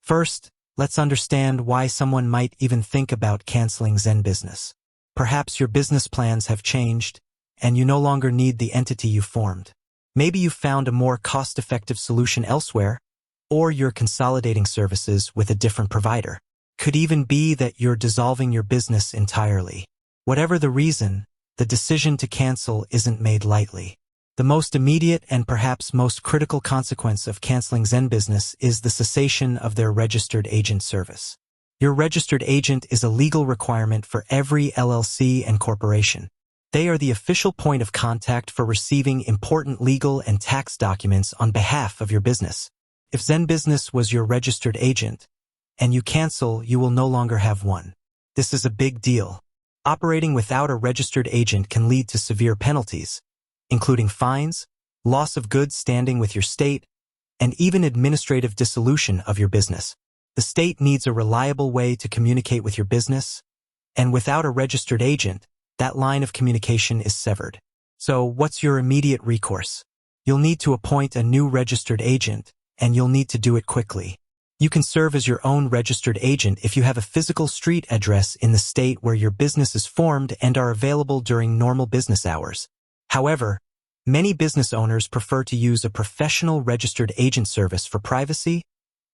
First, let's understand why someone might even think about canceling ZenBusiness. Perhaps your business plans have changed, and you no longer need the entity you formed. Maybe you found a more cost-effective solution elsewhere, or you're consolidating services with a different provider. Could even be that you're dissolving your business entirely. Whatever the reason, the decision to cancel isn't made lightly. The most immediate and perhaps most critical consequence of canceling ZenBusiness is the cessation of their registered agent service. Your registered agent is a legal requirement for every LLC and corporation. They are the official point of contact for receiving important legal and tax documents on behalf of your business. If ZenBusiness was your registered agent, and you cancel, you will no longer have one. This is a big deal. Operating without a registered agent can lead to severe penalties, including fines, loss of good standing with your state, and even administrative dissolution of your business. The state needs a reliable way to communicate with your business, and without a registered agent, that line of communication is severed. So what's your immediate recourse? You'll need to appoint a new registered agent, and you'll need to do it quickly. You can serve as your own registered agent if you have a physical street address in the state where your business is formed and are available during normal business hours. However, many business owners prefer to use a professional registered agent service for privacy,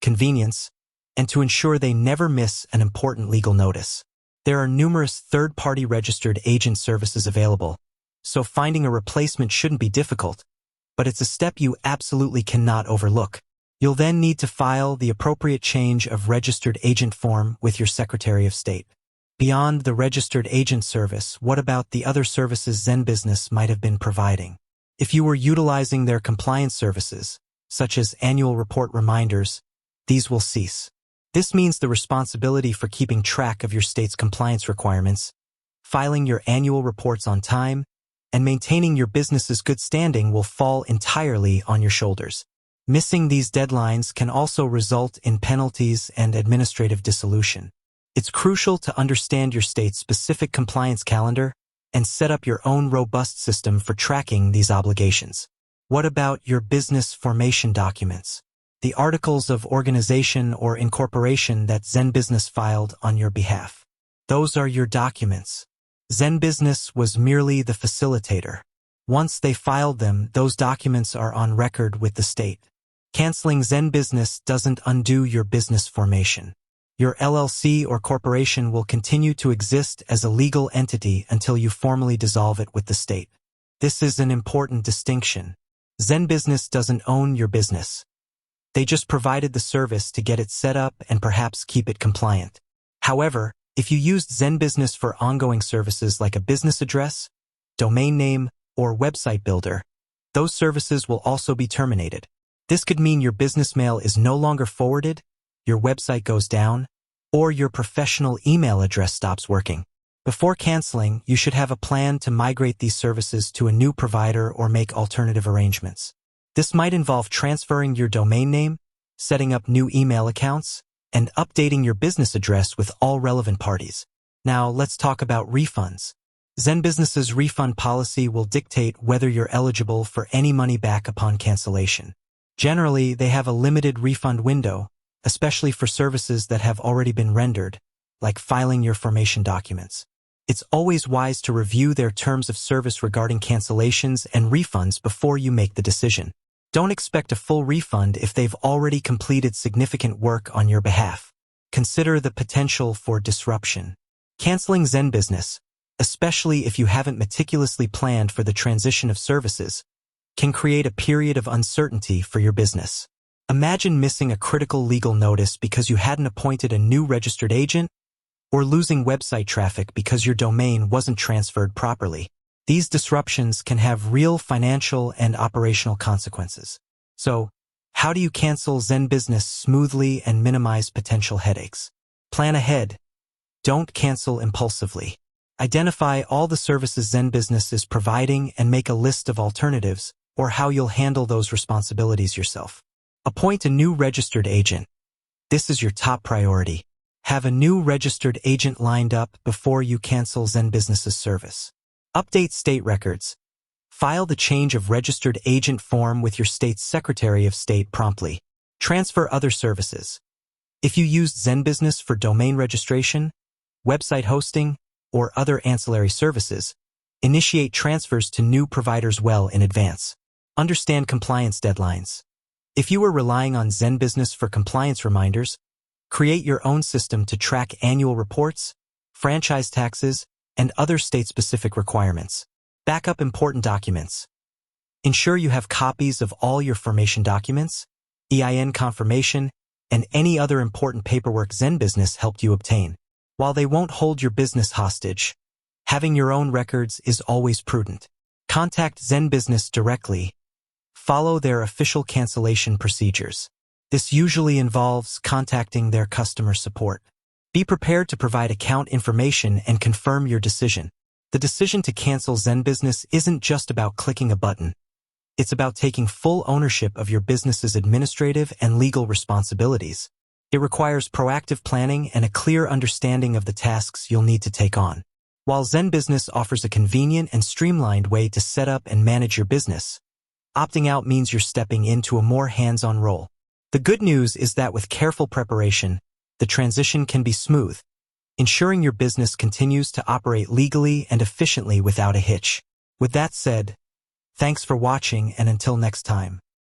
convenience, and to ensure they never miss an important legal notice. There are numerous third-party registered agent services available, so finding a replacement shouldn't be difficult, but it's a step you absolutely cannot overlook. You'll then need to file the appropriate change of registered agent form with your Secretary of State. Beyond the registered agent service, what about the other services ZenBusiness might have been providing? If you were utilizing their compliance services, such as annual report reminders, these will cease. This means the responsibility for keeping track of your state's compliance requirements, filing your annual reports on time, and maintaining your business's good standing will fall entirely on your shoulders. Missing these deadlines can also result in penalties and administrative dissolution. It's crucial to understand your state's specific compliance calendar and set up your own robust system for tracking these obligations. What about your business formation documents? The articles of organization or incorporation that ZenBusiness filed on your behalf. Those are your documents. ZenBusiness was merely the facilitator. Once they filed them, those documents are on record with the state. Canceling ZenBusiness doesn't undo your business formation. Your LLC or corporation will continue to exist as a legal entity until you formally dissolve it with the state. This is an important distinction. ZenBusiness doesn't own your business. They just provided the service to get it set up and perhaps keep it compliant. However, if you used ZenBusiness for ongoing services like a business address, domain name, or website builder, those services will also be terminated. This could mean your business mail is no longer forwarded, your website goes down, or your professional email address stops working. Before canceling, you should have a plan to migrate these services to a new provider or make alternative arrangements. This might involve transferring your domain name, setting up new email accounts, and updating your business address with all relevant parties. Now, let's talk about refunds. ZenBusiness's refund policy will dictate whether you're eligible for any money back upon cancellation. Generally, they have a limited refund window, especially for services that have already been rendered, like filing your formation documents. It's always wise to review their terms of service regarding cancellations and refunds before you make the decision. Don't expect a full refund if they've already completed significant work on your behalf. Consider the potential for disruption. Canceling ZenBusiness, especially if you haven't meticulously planned for the transition of services, can create a period of uncertainty for your business. Imagine missing a critical legal notice because you hadn't appointed a new registered agent, or losing website traffic because your domain wasn't transferred properly. These disruptions can have real financial and operational consequences. So, how do you cancel ZenBusiness smoothly and minimize potential headaches? Plan ahead. Don't cancel impulsively. Identify all the services ZenBusiness is providing and make a list of alternatives, or how you'll handle those responsibilities yourself. Appoint a new registered agent. This is your top priority. Have a new registered agent lined up before you cancel ZenBusiness's service. Update state records. File the change of registered agent form with your state's Secretary of State promptly. Transfer other services. If you used ZenBusiness for domain registration, website hosting, or other ancillary services, initiate transfers to new providers well in advance. Understand compliance deadlines. If you were relying on ZenBusiness for compliance reminders, create your own system to track annual reports, franchise taxes, and other state-specific requirements. Backup important documents. Ensure you have copies of all your formation documents, EIN confirmation, and any other important paperwork ZenBusiness helped you obtain. While they won't hold your business hostage, having your own records is always prudent. Contact ZenBusiness directly. Follow their official cancellation procedures. This usually involves contacting their customer support. Be prepared to provide account information and confirm your decision. The decision to cancel ZenBusiness isn't just about clicking a button. It's about taking full ownership of your business's administrative and legal responsibilities. It requires proactive planning and a clear understanding of the tasks you'll need to take on. While ZenBusiness offers a convenient and streamlined way to set up and manage your business, opting out means you're stepping into a more hands-on role. The good news is that with careful preparation, the transition can be smooth, ensuring your business continues to operate legally and efficiently without a hitch. With that said, thanks for watching, and until next time.